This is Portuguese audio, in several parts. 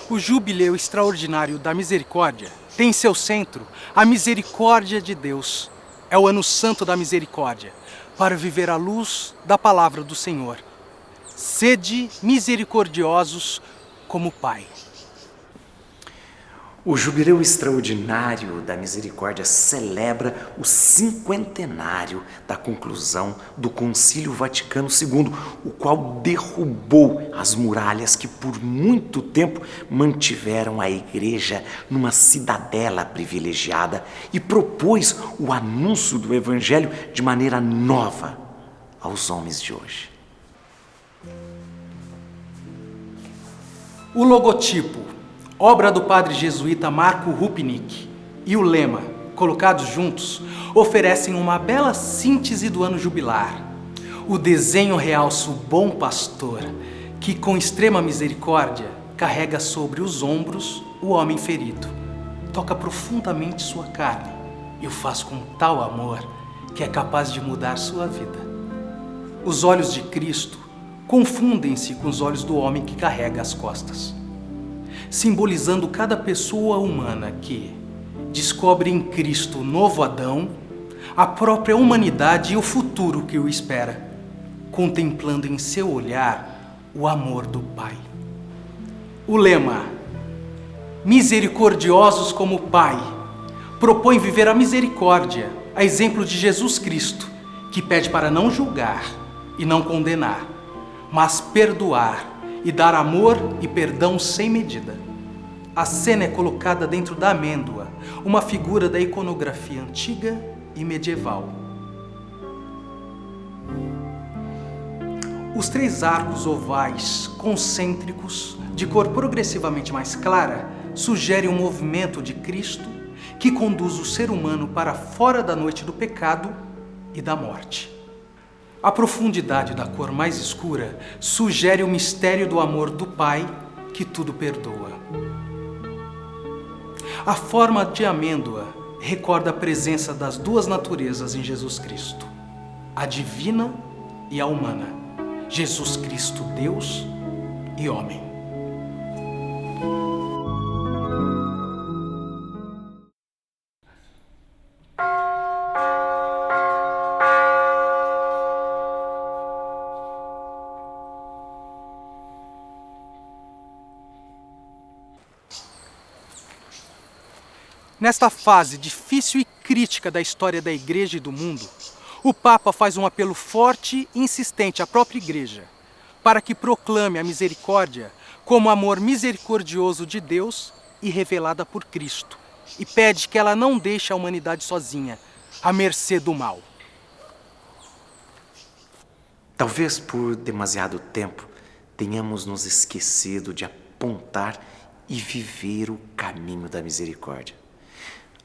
O Jubileu Extraordinário da Misericórdia tem em seu centro a misericórdia de Deus. É o ano santo da misericórdia, para viver à luz da palavra do Senhor. Sede misericordiosos como o Pai. O Jubileu Extraordinário da Misericórdia celebra o cinquentenário da conclusão do Concílio Vaticano II, o qual derrubou as muralhas que por muito tempo mantiveram a Igreja numa cidadela privilegiada e propôs o anúncio do Evangelho de maneira nova aos homens de hoje. O logotipo, obra do padre jesuíta Marco Rupnik, e o lema, colocados juntos, oferecem uma bela síntese do ano jubilar. O desenho realça o bom pastor, que com extrema misericórdia carrega sobre os ombros o homem ferido. Toca profundamente sua carne e o faz com tal amor que é capaz de mudar sua vida. Os olhos de Cristo confundem-se com os olhos do homem que carrega as costas, simbolizando cada pessoa humana que descobre em Cristo o novo Adão, a própria humanidade e o futuro que o espera, contemplando em seu olhar o amor do Pai. O lema, misericordiosos como o Pai, propõe viver a misericórdia, a exemplo de Jesus Cristo, que pede para não julgar e não condenar, mas perdoar e dar amor e perdão sem medida. A cena é colocada dentro da amêndoa, uma figura da iconografia antiga e medieval. Os 3 arcos ovais concêntricos, de cor progressivamente mais clara, sugerem um movimento de Cristo que conduz o ser humano para fora da noite do pecado e da morte. A profundidade da cor mais escura sugere o mistério do amor do Pai que tudo perdoa. A forma de amêndoa recorda a presença das 2 naturezas em Jesus Cristo, a divina e a humana, Jesus Cristo Deus e homem. Nesta fase difícil e crítica da história da Igreja e do mundo, o Papa faz um apelo forte e insistente à própria Igreja, para que proclame a misericórdia como amor misericordioso de Deus e revelada por Cristo, e pede que ela não deixe a humanidade sozinha, à mercê do mal. Talvez por demasiado tempo tenhamos nos esquecido de apontar e viver o caminho da misericórdia.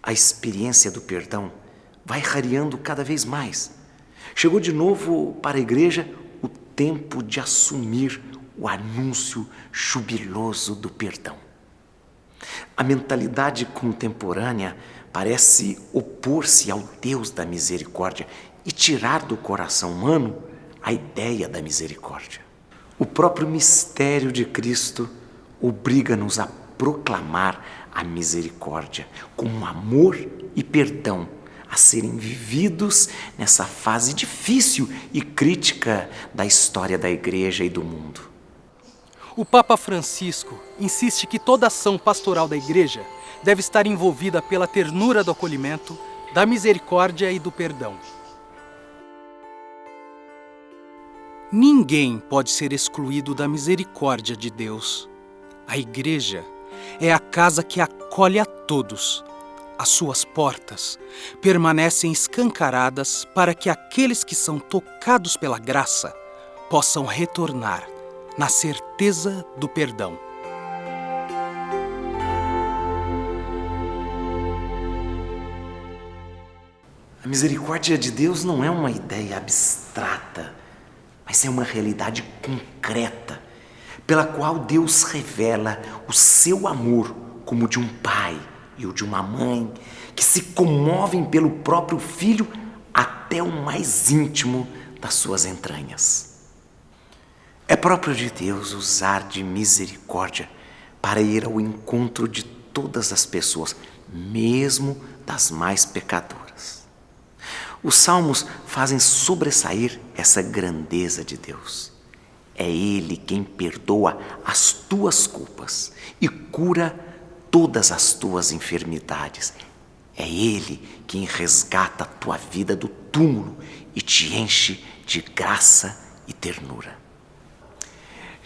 A experiência do perdão vai rareando cada vez mais. Chegou de novo para a Igreja o tempo de assumir o anúncio jubiloso do perdão. A mentalidade contemporânea parece opor-se ao Deus da misericórdia e tirar do coração humano a ideia da misericórdia. O próprio mistério de Cristo obriga-nos a proclamar a misericórdia como amor e perdão a serem vividos nessa fase difícil e crítica da história da Igreja e do mundo. O Papa Francisco insiste que toda ação pastoral da Igreja deve estar envolvida pela ternura do acolhimento, da misericórdia e do perdão. Ninguém pode ser excluído da misericórdia de Deus. A Igreja é a casa que acolhe a todos. As suas portas permanecem escancaradas para que aqueles que são tocados pela graça possam retornar na certeza do perdão. A misericórdia de Deus não é uma ideia abstrata, mas é uma realidade concreta, pela qual Deus revela o seu amor como o de um pai e o de uma mãe, que se comovem pelo próprio filho até o mais íntimo das suas entranhas. É próprio de Deus usar de misericórdia para ir ao encontro de todas as pessoas, mesmo das mais pecadoras. Os salmos fazem sobressair essa grandeza de Deus. É Ele quem perdoa as tuas culpas e cura todas as tuas enfermidades. É Ele quem resgata a tua vida do túmulo e te enche de graça e ternura.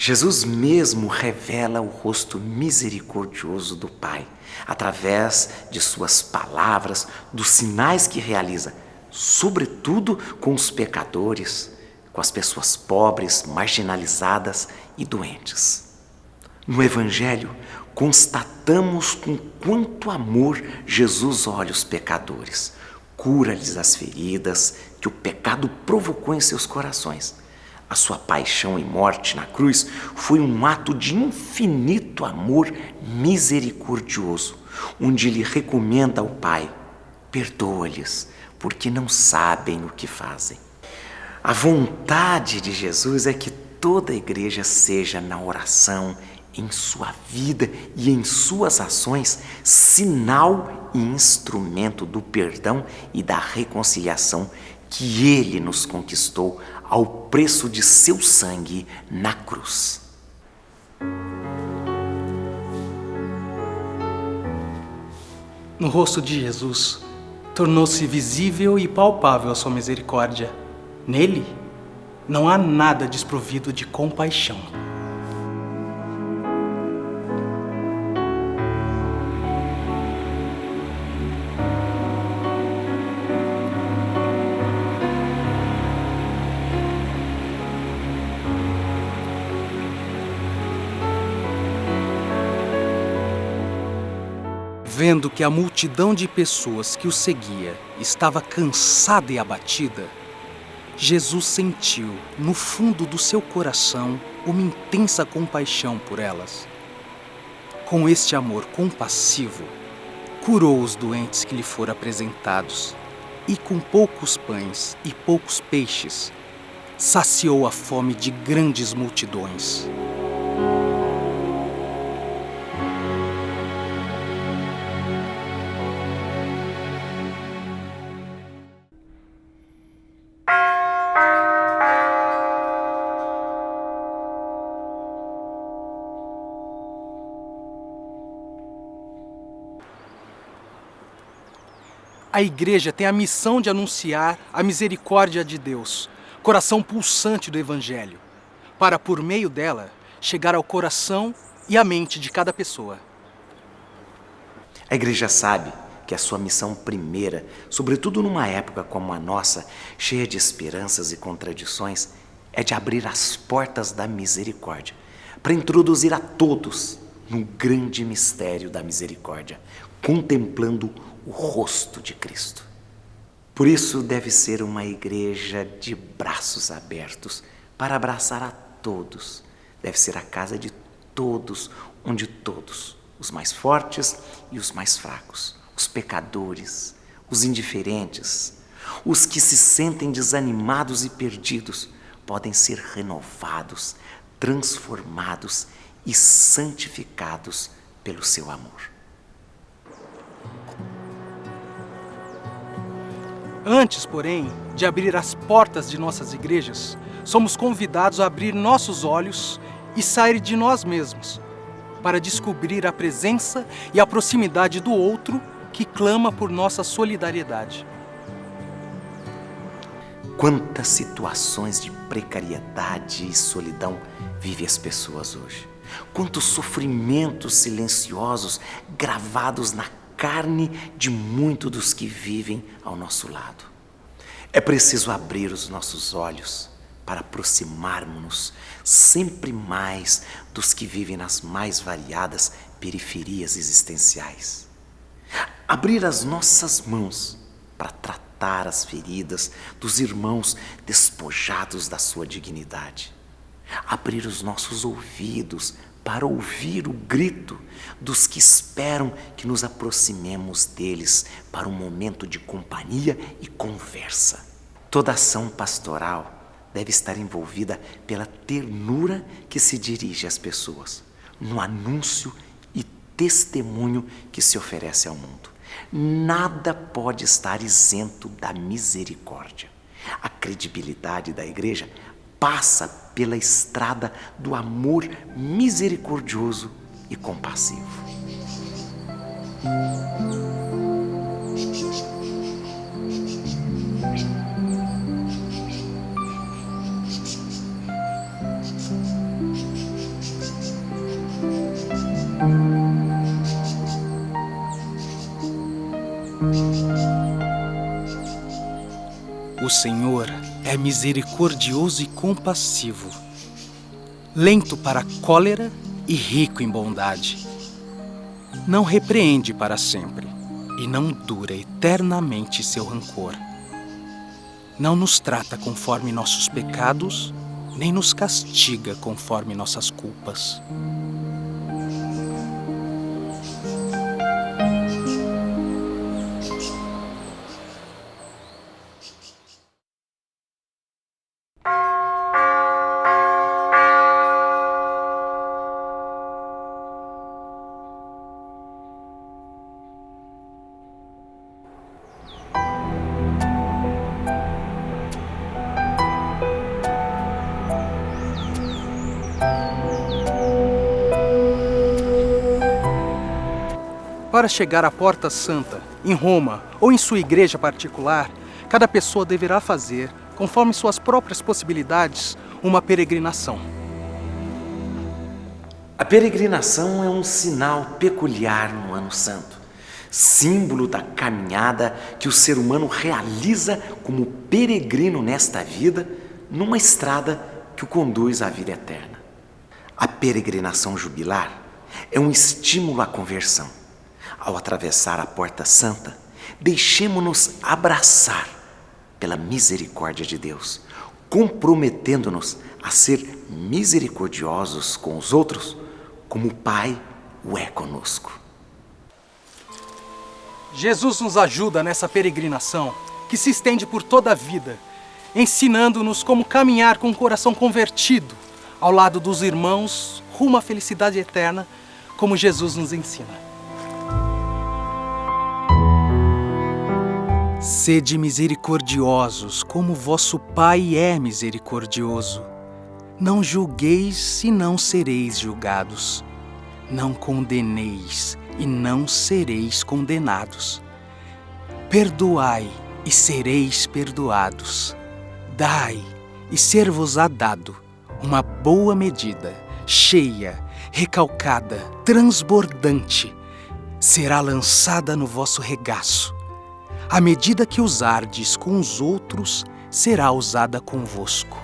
Jesus mesmo revela o rosto misericordioso do Pai, através de suas palavras, dos sinais que realiza, sobretudo com os pecadores, com as pessoas pobres, marginalizadas e doentes. No Evangelho, constatamos com quanto amor Jesus olha os pecadores, cura-lhes as feridas que o pecado provocou em seus corações. A sua paixão e morte na cruz foi um ato de infinito amor misericordioso, onde ele recomenda ao Pai: perdoa-lhes, porque não sabem o que fazem. A vontade de Jesus é que toda a igreja seja na oração, em sua vida e em suas ações, sinal e instrumento do perdão e da reconciliação que Ele nos conquistou ao preço de seu sangue na cruz. No rosto de Jesus, tornou-se visível e palpável a sua misericórdia. Nele, não há nada desprovido de compaixão. Vendo que a multidão de pessoas que o seguia estava cansada e abatida, Jesus sentiu, no fundo do seu coração, uma intensa compaixão por elas. Com este amor compassivo, curou os doentes que lhe foram apresentados e, com poucos pães e poucos peixes, saciou a fome de grandes multidões. A igreja tem a missão de anunciar a misericórdia de Deus, coração pulsante do Evangelho, para, por meio dela, chegar ao coração e à mente de cada pessoa. A igreja sabe que a sua missão primeira, sobretudo numa época como a nossa, cheia de esperanças e contradições, é de abrir as portas da misericórdia, para introduzir a todos no grande mistério da misericórdia, contemplando o rosto de Cristo. Por isso deve ser uma igreja de braços abertos para abraçar a todos. Deve ser a casa de todos, onde todos, os mais fortes e os mais fracos, os pecadores, os indiferentes, os que se sentem desanimados e perdidos, podem ser renovados, transformados e santificados pelo seu amor. Antes, porém, de abrir as portas de nossas igrejas, somos convidados a abrir nossos olhos e sair de nós mesmos, para descobrir a presença e a proximidade do outro que clama por nossa solidariedade. Quantas situações de precariedade e solidão vivem as pessoas hoje? Quantos sofrimentos silenciosos gravados na carne de muitos dos que vivem ao nosso lado. É preciso abrir os nossos olhos para aproximarmos-nos sempre mais dos que vivem nas mais variadas periferias existenciais. Abrir as nossas mãos para tratar as feridas dos irmãos despojados da sua dignidade. Abrir os nossos ouvidos para ouvir o grito dos que esperam que nos aproximemos deles para um momento de companhia e conversa. Toda ação pastoral deve estar envolvida pela ternura que se dirige às pessoas, no anúncio testemunho que se oferece ao mundo. Nada pode estar isento da misericórdia. A credibilidade da igreja passa pela estrada do amor misericordioso e compassivo. O Senhor é misericordioso e compassivo, lento para a cólera e rico em bondade. Não repreende para sempre e não dura eternamente seu rancor. Não nos trata conforme nossos pecados, nem nos castiga conforme nossas culpas. Para chegar à Porta Santa, em Roma ou em sua igreja particular, cada pessoa deverá fazer, conforme suas próprias possibilidades, uma peregrinação. A peregrinação é um sinal peculiar no Ano Santo, símbolo da caminhada que o ser humano realiza como peregrino nesta vida, numa estrada que o conduz à vida eterna. A peregrinação jubilar é um estímulo à conversão. Ao atravessar a Porta Santa, deixemo-nos abraçar pela misericórdia de Deus, comprometendo-nos a ser misericordiosos com os outros, como o Pai o é conosco. Jesus nos ajuda nessa peregrinação que se estende por toda a vida, ensinando-nos como caminhar com o coração convertido ao lado dos irmãos rumo à felicidade eterna, como Jesus nos ensina. Sede misericordiosos, como vosso Pai é misericordioso. Não julgueis e não sereis julgados. Não condeneis e não sereis condenados. Perdoai e sereis perdoados. Dai e ser-vos-á dado uma boa medida, cheia, recalcada, transbordante, será lançada no vosso regaço. A medida que usardes com os outros será usada convosco.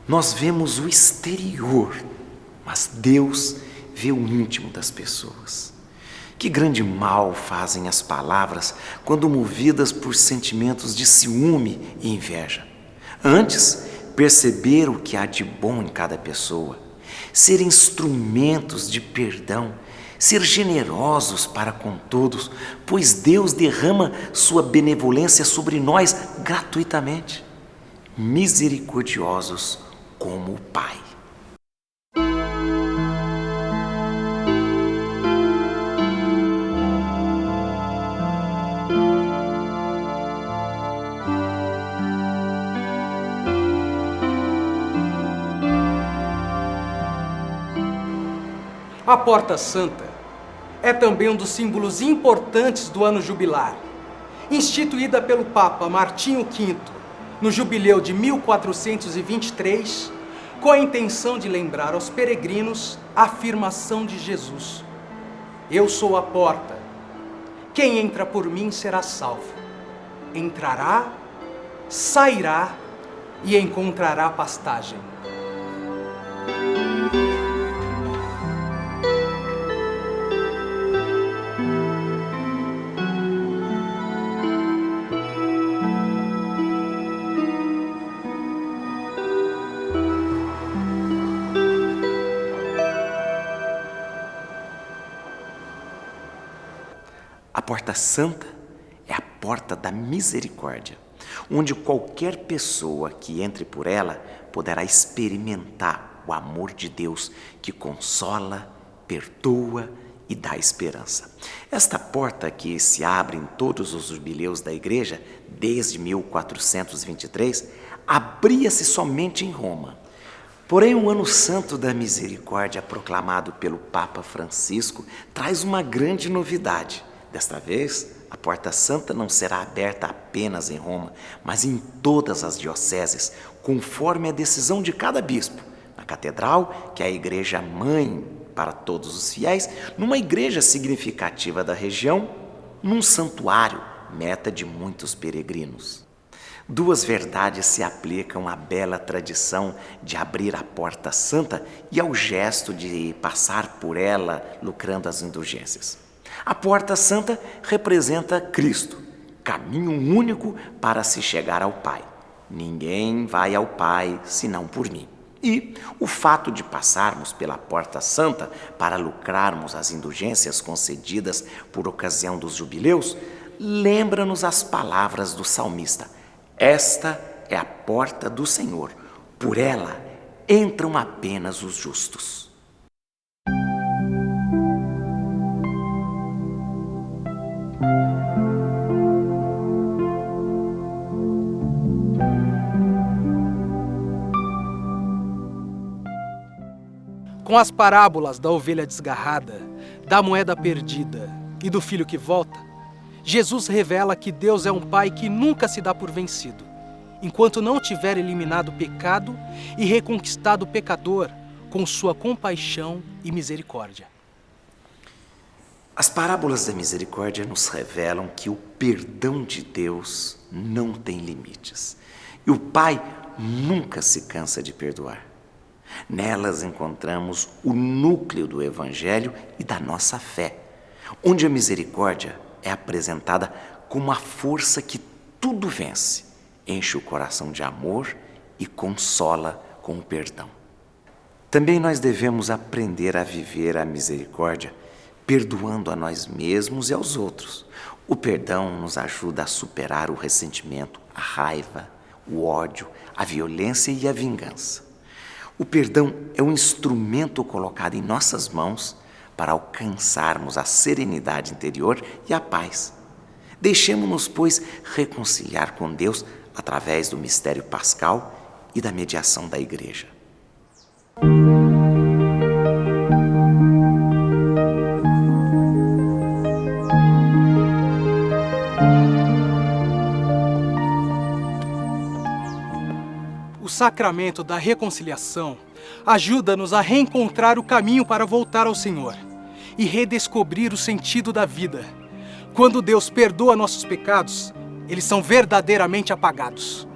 Nós vemos o exterior, mas Deus vê o íntimo das pessoas. Que grande mal fazem as palavras quando movidas por sentimentos de ciúme e inveja. Antes, perceber o que há de bom em cada pessoa, ser instrumentos de perdão, ser generosos para com todos, pois Deus derrama sua benevolência sobre nós gratuitamente, misericordiosos como o Pai. A Porta Santa é também um dos símbolos importantes do ano jubilar, instituída pelo Papa Martinho V no jubileu de 1423, com a intenção de lembrar aos peregrinos a afirmação de Jesus: Eu sou a porta. Quem entra por mim será salvo. Entrará, sairá e encontrará pastagem. A Porta Santa porta da misericórdia, onde qualquer pessoa que entre por ela poderá experimentar o amor de Deus que consola, perdoa e dá esperança. Esta porta que se abre em todos os jubileus da igreja desde 1423 abria-se somente em Roma. Porém, o Ano Santo da Misericórdia, proclamado pelo Papa Francisco, traz uma grande novidade. Desta vez, a Porta Santa não será aberta apenas em Roma, mas em todas as dioceses, conforme a decisão de cada bispo. Na catedral, que é a igreja mãe para todos os fiéis, numa igreja significativa da região, num santuário, meta de muitos peregrinos. Duas verdades se aplicam à bela tradição de abrir a Porta Santa e ao gesto de passar por ela lucrando as indulgências. A Porta Santa representa Cristo, caminho único para se chegar ao Pai. Ninguém vai ao Pai senão por mim. E o fato de passarmos pela Porta Santa para lucrarmos as indulgências concedidas por ocasião dos jubileus lembra-nos as palavras do salmista: esta é a porta do Senhor, por ela entram apenas os justos. Com as parábolas da ovelha desgarrada, da moeda perdida e do filho que volta, Jesus revela que Deus é um Pai que nunca se dá por vencido, enquanto não tiver eliminado o pecado e reconquistado o pecador com sua compaixão e misericórdia. As parábolas da misericórdia nos revelam que o perdão de Deus não tem limites e o Pai nunca se cansa de perdoar. Nelas encontramos o núcleo do Evangelho e da nossa fé, onde a misericórdia é apresentada como a força que tudo vence, enche o coração de amor e consola com o perdão. Também nós devemos aprender a viver a misericórdia, perdoando a nós mesmos e aos outros. O perdão nos ajuda a superar o ressentimento, a raiva, o ódio, a violência e a vingança. O perdão é um instrumento colocado em nossas mãos para alcançarmos a serenidade interior e a paz. Deixemo-nos, pois, reconciliar com Deus através do mistério pascal e da mediação da Igreja. O sacramento da reconciliação ajuda-nos a reencontrar o caminho para voltar ao Senhor e redescobrir o sentido da vida. Quando Deus perdoa nossos pecados, eles são verdadeiramente apagados.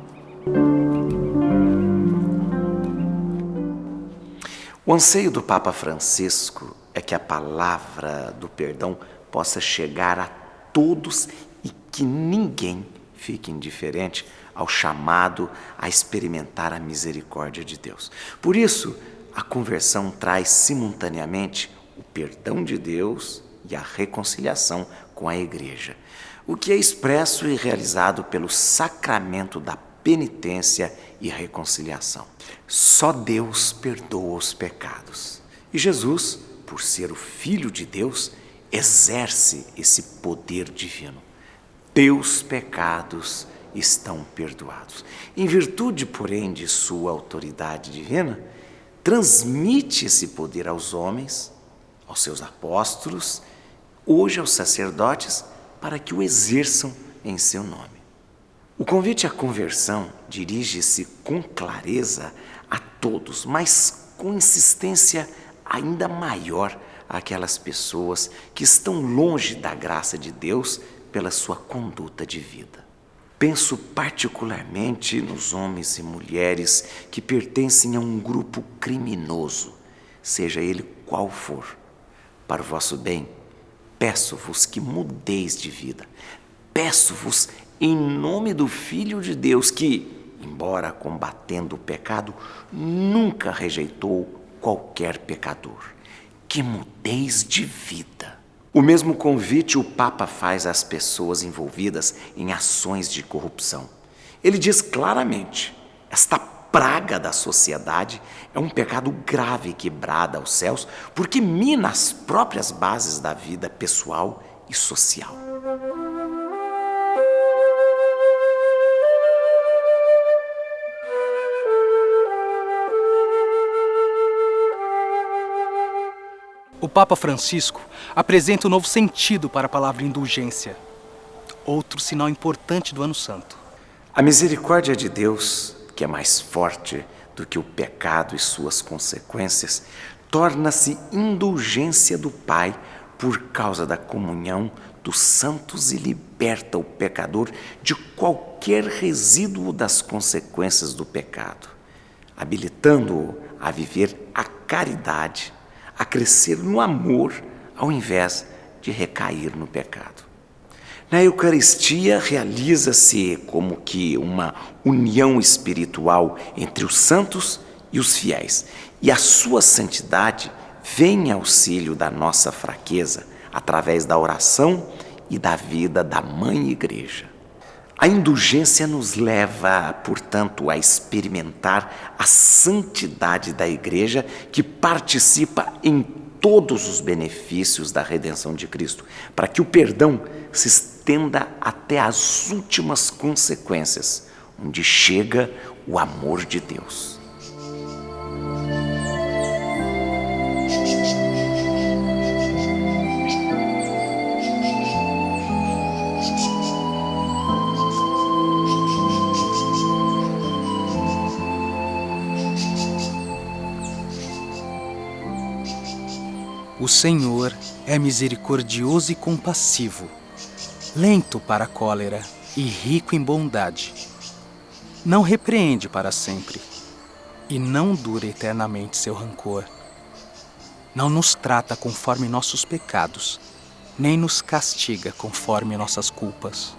O anseio do Papa Francisco é que a palavra do perdão possa chegar a todos e que ninguém fique indiferente ao chamado a experimentar a misericórdia de Deus. Por isso, a conversão traz simultaneamente o perdão de Deus e a reconciliação com a Igreja, o que é expresso e realizado pelo sacramento da penitência e reconciliação. Só Deus perdoa os pecados. E Jesus, por ser o Filho de Deus, exerce esse poder divino. Teus pecados estão perdoados. Em virtude, porém, de sua autoridade divina, transmite esse poder aos homens, aos seus apóstolos, hoje aos sacerdotes, para que o exerçam em seu nome. O convite à conversão dirige-se com clareza a todos, mas com insistência ainda maior àquelas pessoas que estão longe da graça de Deus pela sua conduta de vida. Penso particularmente nos homens e mulheres que pertencem a um grupo criminoso, seja ele qual for. Para o vosso bem, peço-vos que mudeis de vida. Peço-vos em nome do Filho de Deus que, embora combatendo o pecado, nunca rejeitou qualquer pecador. Que mudeis de vida. O mesmo convite o Papa faz às pessoas envolvidas em ações de corrupção. Ele diz claramente: esta praga da sociedade é um pecado grave que brada aos céus porque mina as próprias bases da vida pessoal e social. O Papa Francisco apresenta um novo sentido para a palavra indulgência, outro sinal importante do Ano Santo. A misericórdia de Deus, que é mais forte do que o pecado e suas consequências, torna-se indulgência do Pai por causa da comunhão dos santos e liberta o pecador de qualquer resíduo das consequências do pecado, habilitando-o a viver a caridade, a crescer no amor, ao invés de recair no pecado. Na Eucaristia, realiza-se como que uma união espiritual entre os santos e os fiéis, e a sua santidade vem em auxílio da nossa fraqueza, através da oração e da vida da Mãe Igreja. A indulgência nos leva, portanto, a experimentar a santidade da Igreja, que participa em todos os benefícios da redenção de Cristo, para que o perdão se estenda até as últimas consequências, onde chega o amor de Deus. O Senhor é misericordioso e compassivo, lento para a cólera e rico em bondade. Não repreende para sempre e não dura eternamente seu rancor. Não nos trata conforme nossos pecados, nem nos castiga conforme nossas culpas.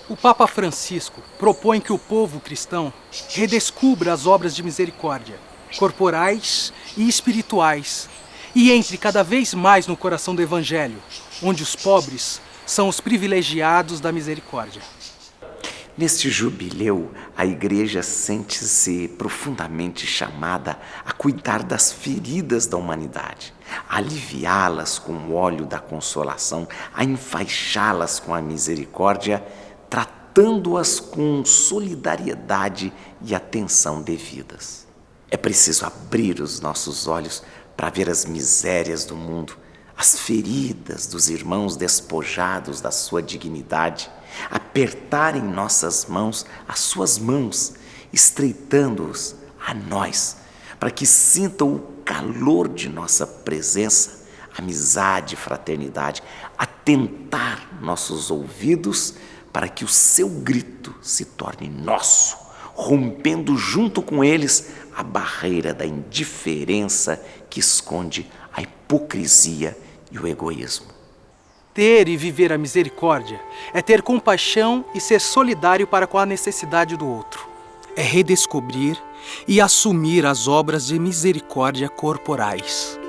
O Papa Francisco propõe que o povo cristão redescubra as obras de misericórdia, corporais e espirituais, e entre cada vez mais no coração do Evangelho, onde os pobres são os privilegiados da misericórdia. Neste jubileu, a Igreja sente-se profundamente chamada a cuidar das feridas da humanidade, a aliviá-las com o óleo da consolação, a enfaixá-las com a misericórdia, tratando-as com solidariedade e atenção devidas. É preciso abrir os nossos olhos para ver as misérias do mundo, as feridas dos irmãos despojados da sua dignidade, apertar em nossas mãos as suas mãos, estreitando-os a nós, para que sintam o calor de nossa presença, amizade e fraternidade, atentar nossos ouvidos para que o seu grito se torne nosso, rompendo junto com eles a barreira da indiferença que esconde a hipocrisia e o egoísmo. Ter e viver a misericórdia é ter compaixão e ser solidário para com a necessidade do outro. É redescobrir e assumir as obras de misericórdia corporais.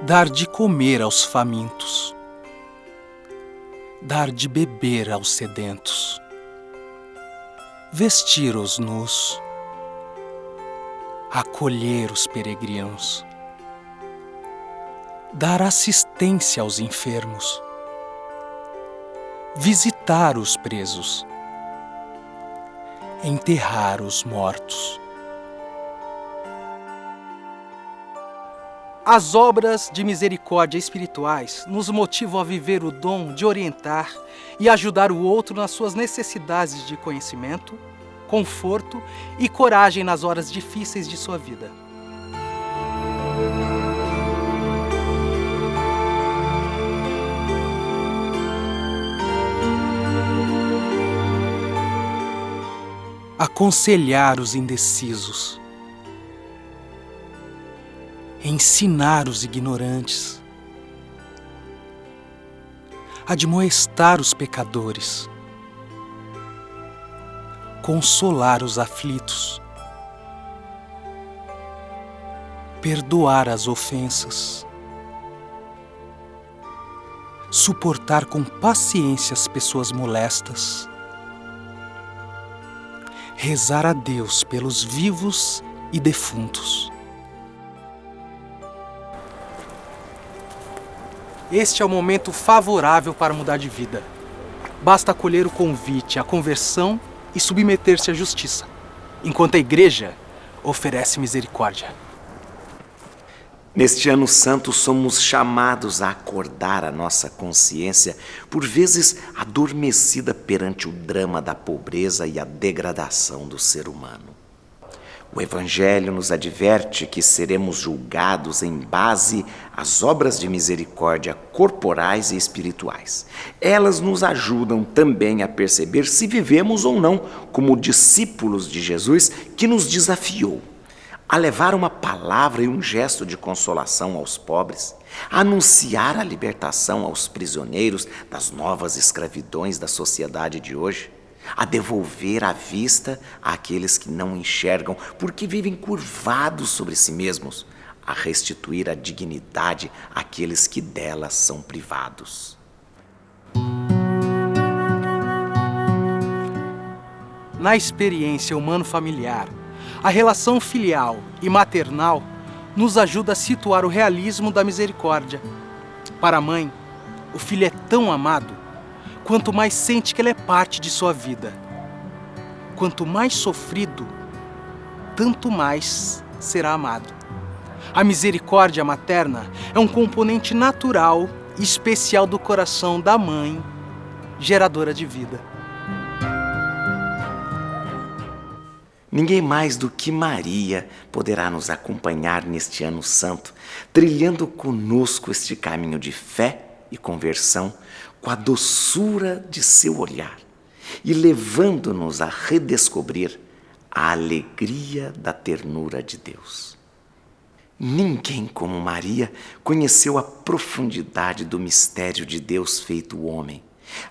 Dar de comer aos famintos, dar de beber aos sedentos, vestir os nus, acolher os peregrinos, dar assistência aos enfermos, visitar os presos, enterrar os mortos. As obras de misericórdia espirituais nos motivam a viver o dom de orientar e ajudar o outro nas suas necessidades de conhecimento, conforto e coragem nas horas difíceis de sua vida. aconselhar os indecisos, ensinar os ignorantes, admoestar os pecadores, consolar os aflitos, perdoar as ofensas, suportar com paciência as pessoas molestas, rezar a Deus pelos vivos e defuntos. Este é o momento favorável para mudar de vida. Basta acolher o convite à conversão e submeter-se à justiça, enquanto a Igreja oferece misericórdia. Neste ano santo, somos chamados a acordar a nossa consciência, por vezes adormecida perante o drama da pobreza e a degradação do ser humano. O Evangelho nos adverte que seremos julgados em base às obras de misericórdia corporais e espirituais. Elas nos ajudam também a perceber se vivemos ou não como discípulos de Jesus, que nos desafiou a levar uma palavra e um gesto de consolação aos pobres, a anunciar a libertação aos prisioneiros das novas escravidões da sociedade de hoje, a devolver a vista àqueles que não enxergam porque vivem curvados sobre si mesmos, a restituir a dignidade àqueles que dela são privados. Na experiência humano-familiar, a relação filial e maternal nos ajuda a situar o realismo da misericórdia. Para a mãe, o filho é tão amado quanto mais sente que ele é parte de sua vida. Quanto mais sofrido, tanto mais será amado. A misericórdia materna é um componente natural e especial do coração da mãe, geradora de vida. Ninguém mais do que Maria poderá nos acompanhar neste ano santo, trilhando conosco este caminho de fé e conversão, com a doçura de seu olhar e levando-nos a redescobrir a alegria da ternura de Deus. Ninguém como Maria conheceu a profundidade do mistério de Deus feito homem.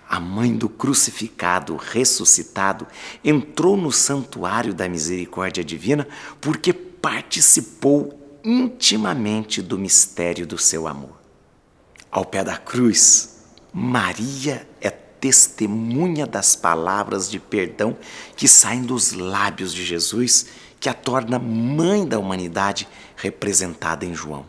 A mãe do crucificado ressuscitado entrou no santuário da misericórdia divina porque participou intimamente do mistério do seu amor. Ao pé da cruz, Maria é testemunha das palavras de perdão que saem dos lábios de Jesus, que a torna mãe da humanidade representada em João.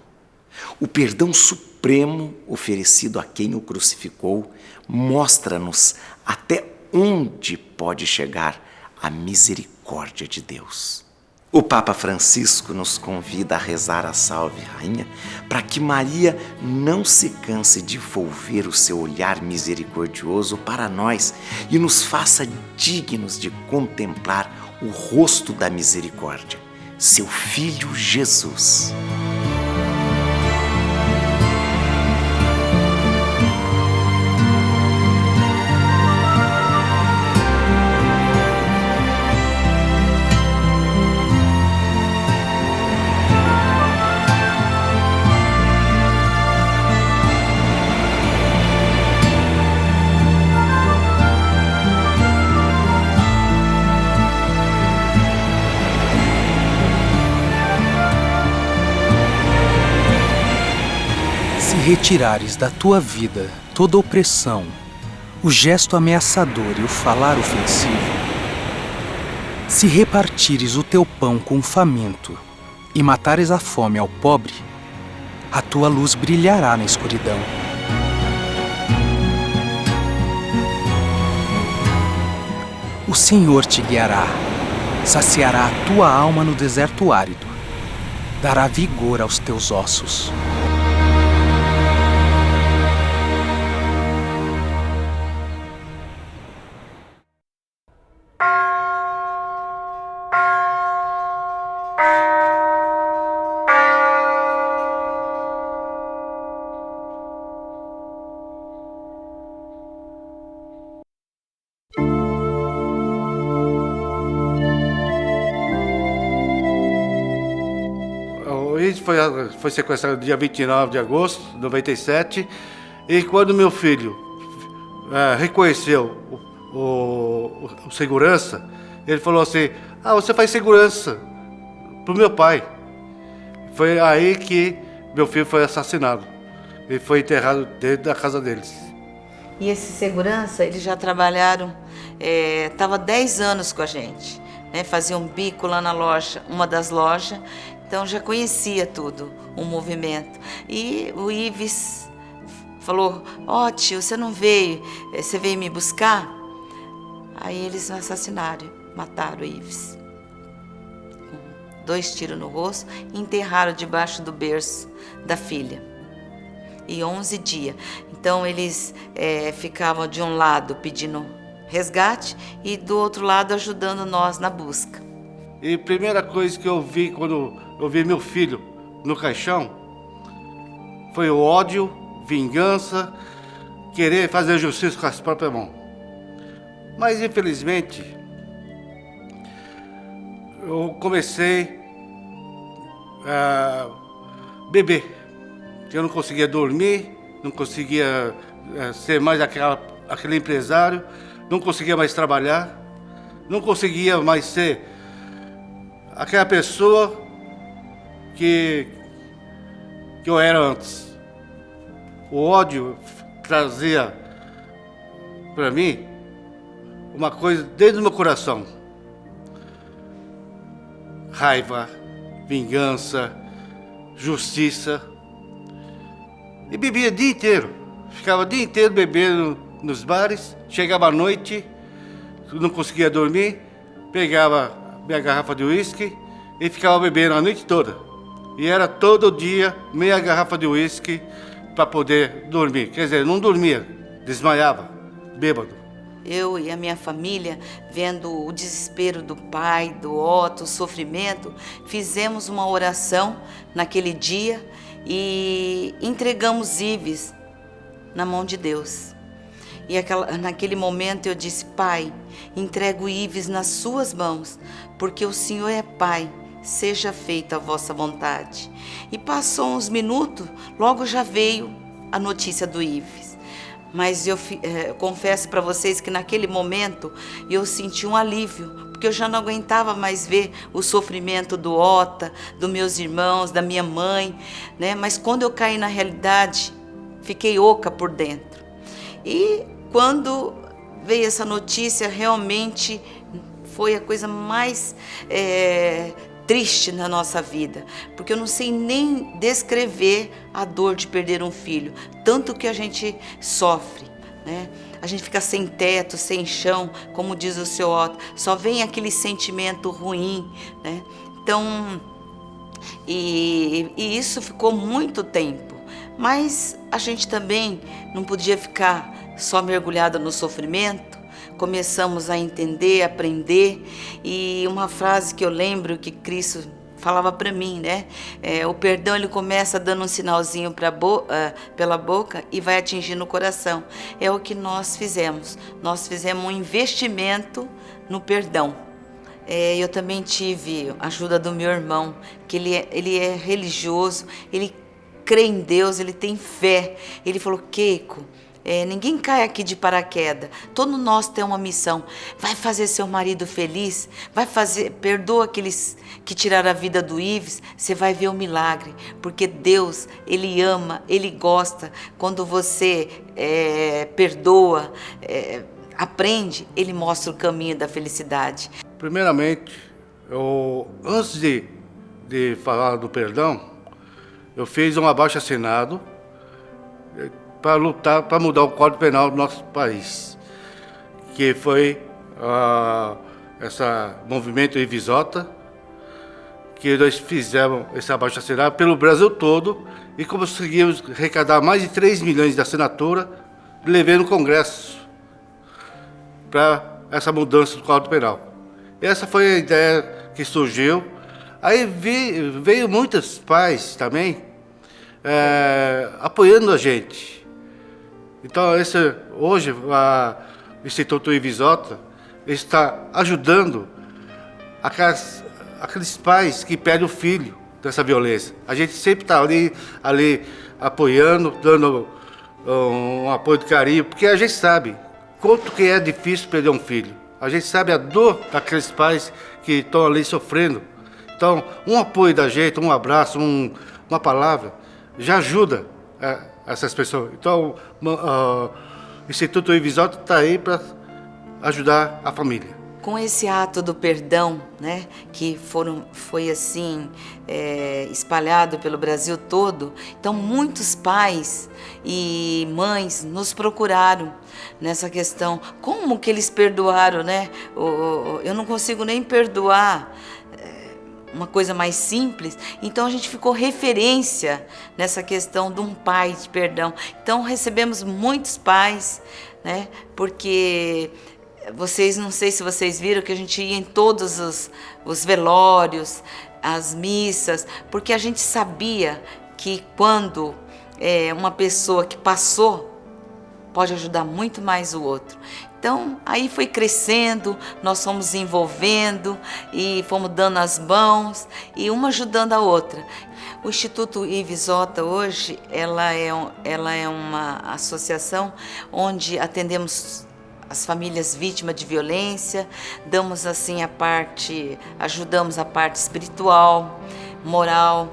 O perdão supremo oferecido a quem o crucificou mostra-nos até onde pode chegar a misericórdia de Deus. O Papa Francisco nos convida a rezar a Salve Rainha para que Maria não se canse de volver o seu olhar misericordioso para nós e nos faça dignos de contemplar o rosto da misericórdia, seu Filho Jesus. Se retirares da tua vida toda opressão, o gesto ameaçador e o falar ofensivo, se repartires o teu pão com o faminto e matares a fome ao pobre, a tua luz brilhará na escuridão. O Senhor te guiará, saciará a tua alma no deserto árido, dará vigor aos teus ossos. foi sequestrado no dia 29 de agosto de 97. E quando meu filho reconheceu o segurança, ele falou assim: você faz segurança pro meu pai. Foi aí que meu filho foi assassinado. E foi enterrado dentro da casa deles. E esse segurança, eles já trabalharam, estava 10 anos com a gente, né? Fazia um bico lá na loja, uma das lojas, então já conhecia tudo, o movimento. E o Ives falou: tio, você não veio, você veio me buscar? Aí eles assassinaram, mataram o Ives. Com 2 tiros no rosto e enterraram debaixo do berço da filha. E 11 dias. Então eles ficavam de um lado pedindo resgate e do outro lado ajudando nós na busca. E a primeira coisa que eu vi quando eu vi meu filho no caixão foi o ódio, vingança, querer fazer justiça com as próprias mãos. Mas infelizmente eu comecei a beber. Eu não conseguia dormir, não conseguia ser mais aquele empresário, não conseguia mais trabalhar, não conseguia mais ser aquela pessoa que eu era antes. O ódio trazia para mim uma coisa dentro do meu coração: raiva, vingança, justiça. E bebia o dia inteiro, ficava o dia inteiro bebendo nos bares, chegava à noite, não conseguia dormir, pegava minha garrafa de uísque e ficava bebendo a noite toda. E era todo dia meia garrafa de uísque para poder dormir. Quer dizer, não dormia, desmaiava, bêbado. Eu e a minha família, vendo o desespero do pai, do Otto, o sofrimento, fizemos uma oração naquele dia e entregamos Ives na mão de Deus. E naquele momento eu disse: Pai, entrego Ives nas suas mãos, porque o Senhor é Pai, seja feita a vossa vontade. E passou uns minutos, logo já veio a notícia do Ives. Mas eu confesso para vocês que naquele momento eu senti um alívio, porque eu já não aguentava mais ver o sofrimento do Ota, dos meus irmãos, da minha mãe, né? Mas quando eu caí na realidade, fiquei oca por dentro. E quando veio essa notícia, realmente foi a coisa mais triste na nossa vida, porque eu não sei nem descrever a dor de perder um filho, tanto que a gente sofre, né? A gente fica sem teto, sem chão, como diz o seu Otto, só vem aquele sentimento ruim, né? Então, e isso ficou muito tempo, mas a gente também não podia ficar só mergulhada no sofrimento. Começamos a entender, aprender, e uma frase que eu lembro que Cristo falava para mim, né? O perdão, ele começa dando um sinalzinho pela boca e vai atingindo o coração. É o que nós fizemos. Nós fizemos um investimento no perdão. Eu também tive a ajuda do meu irmão, que ele é religioso, ele crê em Deus, ele tem fé. Ele falou: Keiko, ninguém cai aqui de paraquedas. Todos nós temos uma missão. Vai fazer seu marido feliz, perdoa aqueles que tiraram a vida do Ives, você vai ver o milagre, porque Deus, ele ama, ele gosta. Quando você perdoa, aprende, ele mostra o caminho da felicidade. Primeiramente, antes de falar do perdão, eu fiz um abaixo-assinado para lutar, para mudar o Código Penal do nosso país, que foi esse movimento Ivisota, que nós fizemos esse abaixo-assinado pelo Brasil todo e conseguimos arrecadar mais de 3 milhões de assinatura, levei no Congresso para essa mudança do Código Penal. Essa foi a ideia que surgiu. Aí veio muitos pais também apoiando a gente. Então, hoje, o Instituto Ivisota está ajudando aqueles pais que perdem o filho dessa violência. A gente sempre está ali apoiando, dando um apoio de carinho, porque a gente sabe quanto que é difícil perder um filho. A gente sabe a dor daqueles pais que estão ali sofrendo. Então, um apoio da gente, um abraço, uma palavra, já ajuda essas pessoas. Então, o Instituto Ivisota está aí para ajudar a família. Com esse ato do perdão, né, que foi assim espalhado pelo Brasil todo, então muitos pais e mães nos procuraram nessa questão. Como que eles perdoaram, né? Eu não consigo nem perdoar uma coisa mais simples. Então a gente ficou referência nessa questão de um pai de perdão. Então recebemos muitos pais, né? Porque não sei se vocês viram que a gente ia em todos os velórios, as missas, porque a gente sabia que quando uma pessoa que passou pode ajudar muito mais o outro. Então, aí foi crescendo, nós fomos envolvendo e fomos dando as mãos e uma ajudando a outra. O Instituto Ivisota hoje, ela é uma associação onde atendemos as famílias vítimas de violência, damos assim ajudamos a parte espiritual, moral,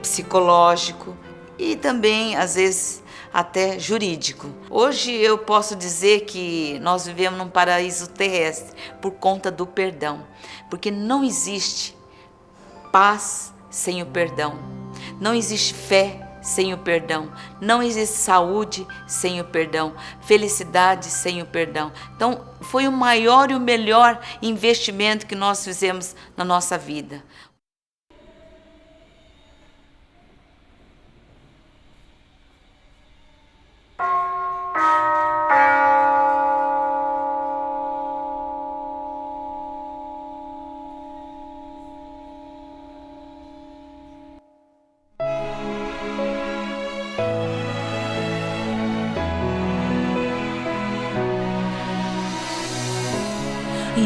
psicológico e também, às vezes, até jurídico. Hoje eu posso dizer que nós vivemos num paraíso terrestre por conta do perdão, porque não existe paz sem o perdão, não existe fé sem o perdão, não existe saúde sem o perdão, felicidade sem o perdão. Então, foi o maior e o melhor investimento que nós fizemos na nossa vida.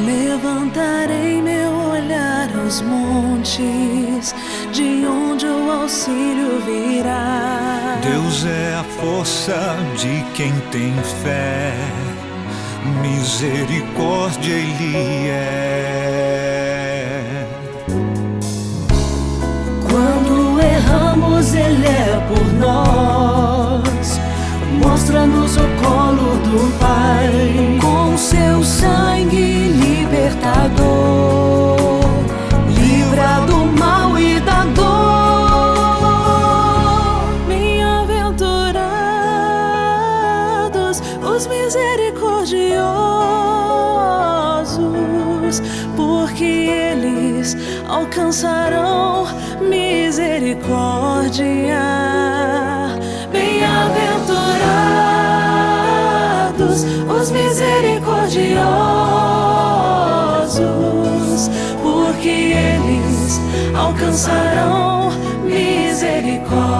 Levantarei meu olhar aos montes, de onde o auxílio virá. Deus é a força de quem tem fé, misericórdia Ele é. Quando erramos, Ele é por nós, mostra-nos o colo do Pai, com seu sangue libertador, livra do mal e da dor. Bem-aventurados os misericordiosos, porque eles alcançarão misericórdia. Bem-aventurados os misericordiosos, porque eles alcançarão misericórdia.